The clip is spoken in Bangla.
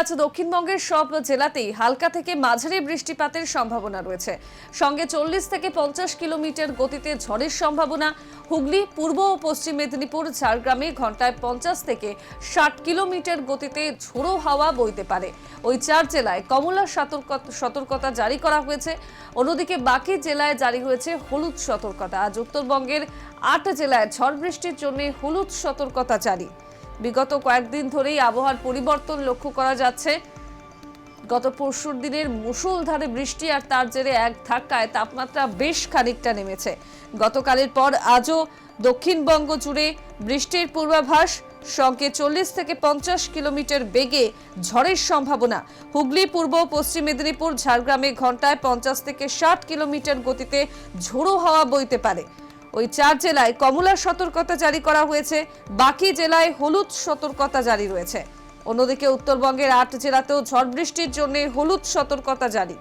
আজ দক্ষিণবঙ্গের সব জেলাতেই হালকা থেকে মাঝারি বৃষ্টিপাতের সম্ভাবনা রয়েছে। সঙ্গে 40 থেকে 50 কিলোমিটার গতিতে ঝড়ের সম্ভাবনা। হুগলি, পূর্ব ও পশ্চিম মেদিনীপুর, ঝাড়গ্রামে ঘন্টায় 50 থেকে 60 কিলোমিটার গতিতে ঝোড়ো হাওয়া বইতে পারে। ওই 4 জেলায় কমলা সতর্কতা জারি করা হয়েছে। অন্যদিকে বাকি জেলায় জারি হয়েছে হলুদ সতর্কতা। আজ উত্তরবঙ্গের 8 জেলায় ঝড় বৃষ্টির জন্য হলুদ সতর্কতা জারি। বিগত কয়েকদিন ধরেই আবহাওয়ার পরিবর্তন লক্ষ্য করা যাচ্ছে। গত পরশুর দিনের মুষলধারে বৃষ্টি আর তার জেরে এক ধাক্কায় তাপমাত্রা বেশ খানিকটা নেমেছে। গতকালের পর আজও দক্ষিণবঙ্গ জুড়ে বৃষ্টির পূর্বাভাস, সঙ্গে 40 থেকে 50 কিলোমিটার বেগে ঝড়ের সম্ভাবনা। হুগলি, পূর্ব ও পশ্চিম মেদিনীপুর, ঝাড়গ্রামে ঘন্টায় 50 থেকে 60 কিলোমিটার গতিতে ঝোড়ো হাওয়া বইতে পারে। ওই 4 জেলায় কমলা সতর্কতা জারি করা হয়েছে। বাকি জেলায় হলুদ সতর্কতা জারি রয়েছে। অন্যদিকে উত্তরবঙ্গের 8 জেলাতেও ঝড় বৃষ্টির জন্য হলুদ সতর্কতা জারি।